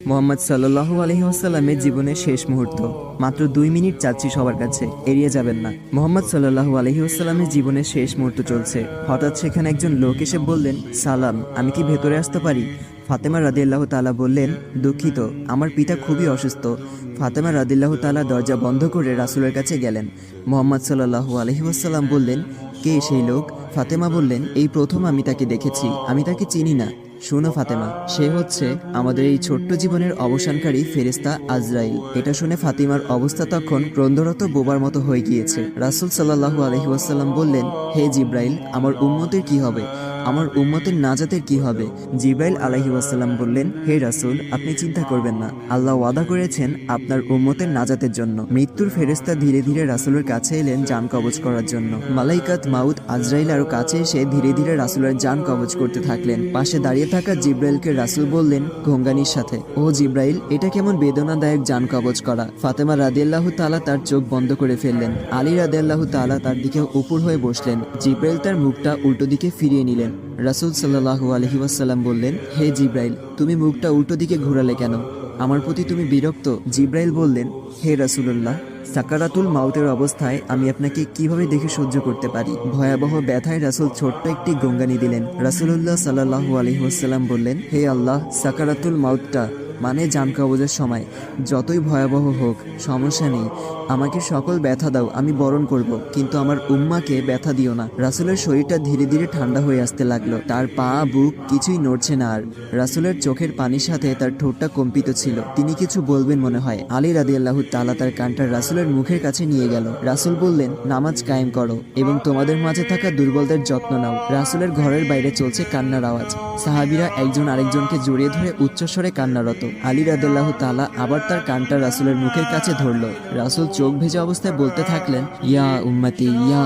মোহাম্মদ সাল্লাল্লাহু আলাইহি ওয়াসাল্লামের জীবনের শেষ মুহূর্ত। মাত্র 2 মিনিট চাচ্ছি সবার কাছে, এড়িয়ে যাবেন না। মোহাম্মদ সাল্লাল্লাহু আলাইহি ওয়াসাল্লামের জীবনের শেষ মুহূর্ত চলছে। হঠাৎ সেখানে একজন লোক এসে বললেন, সালাম, আমি কি ভেতরে আসতে পারি? ফাতেমা রাদিয়াল্লাহু তাআলা বললেন, দুঃখিত, আমার পিতা খুবই অসুস্থ। ফাতেমা রাদিয়াল্লাহু তাআলা দরজা বন্ধ করে রাসূলের কাছে গেলেন। মোহাম্মদ সাল্লাল্লাহু আলাইহি ওয়াসাল্লাম বললেন, কে সেই লোক? ফাতেমা বললেন, এই প্রথম আমি তাকে দেখেছি, আমি তাকে চিনি না। শোনো ফাতেমা, সে হচ্ছে আমাদের এই ছোট্ট জীবনের অবসানকারী ফেরেশতা আজরাইল। এটা শুনে ফাতিমার অবস্থা তখন ক্রন্দরত বোবার মতো হয়ে গিয়েছে। রাসূল সাল্লাল্লাহু আলাইহি ওয়াসাল্লাম বললেন, হে জিব্রাইল, আমার উম্মতের কি হবে? আমার উম্মতের নাজাতের কি হবে? জিব্রাইল আলাইহি ওয়াসাল্লাম বললেন, হে রাসূল, আপনি চিন্তা করবেন না, আল্লাহ ওয়াদা করেছেন আপনার উম্মতের নাজাতের জন্য। মৃত্যুর ফেরেশতা ধীরে ধীরে রাসূলের কাছে এলেন জান কবজ করার জন্য। মালাইকাত মাউত আজরাইল আরো কাছে এসে ধীরে ধীরে রাসূলের জান কবজ করতে থাকলেন। পাশে দাঁড়িয়ে থাকা জিব্রাইলকে রাসূল বললেন ঘোঙ্গানির সাথে, ও জিব্রাইল, এটা কেমন বেদনাদায়ক জান কবজ করা। ফাতেমা রাদিয়াল্লাহু তাআলা তার চোখ বন্ধ করে ফেললেন। আলী রাদিয়াল্লাহু তাআলা তার দিকে উপর হয়ে বসলেন। জিব্রাইল তার মুখটা উল্টো দিকে ফিরিয়ে নিলেন। রাসূল সাল্লাল্লাহু আলাইহি ওয়াসাল্লাম বললেন, হে জিব্রাইল, তুমি মুখটা উল্টো দিকে ঘোরালে কেন? আমার প্রতি তুমি বিরক্ত? জিব্রাইল বললেন, হে রাসূলুল্লাহ, সাকারাতুল মাউতের অবস্থায় আমি আপনাকে কিভাবে দেখে সহ্য করতে পারি? ভয়াবহ ব্যথায় রাসূল ছোট্ট একটি গঙ্গানি দিলেন। রাসূলুল্লাহ সাল্লাল্লাহু আলাইহি ওয়াসাল্লাম বললেন, হে আল্লাহ, সাকারাতুল মাউতটা মানে জান কবজের সময় যতই ভয়াবহ হোক সমস্যা নেই, আমাকে সকল ব্যথা দাও, আমি বরণ করব, কিন্তু আমার উম্মাকে ব্যথা দিও না। রাসূলের শরীরটা ধীরে ধীরে ঠান্ডা হয়ে আসতে লাগলো। তার পা বুক কিছুই নড়ছে না আর। রাসূলের চোখের পানির সাথে তার ঠোঁটটা কম্পিত ছিল। তিনি কিছু বলবেন মনে হয়। আলী রাদিয়াল্লাহু তাআলা তার কানটা রাসূলের মুখের কাছে নিয়ে গেল। রাসূল বললেন, নামাজ কায়েম করো এবং তোমাদের মাঝে থাকা দুর্বলদের যত্ন নাও। রাসূলের ঘরের বাইরে চলছে কান্নার আওয়াজ। সাহাবীরা একজন আরেকজনকে জড়িয়ে ধরে উচ্চস্বরে কান্নারত। আলী রাদিয়াল্লাহু তাআলা আবার তার কানটা রাসূলের মুখের কাছে ধরল। রাসূল চোখ ভেজা অবস্থায় বলতে থাকলেন, ইয়া উম্মতি, ইয়া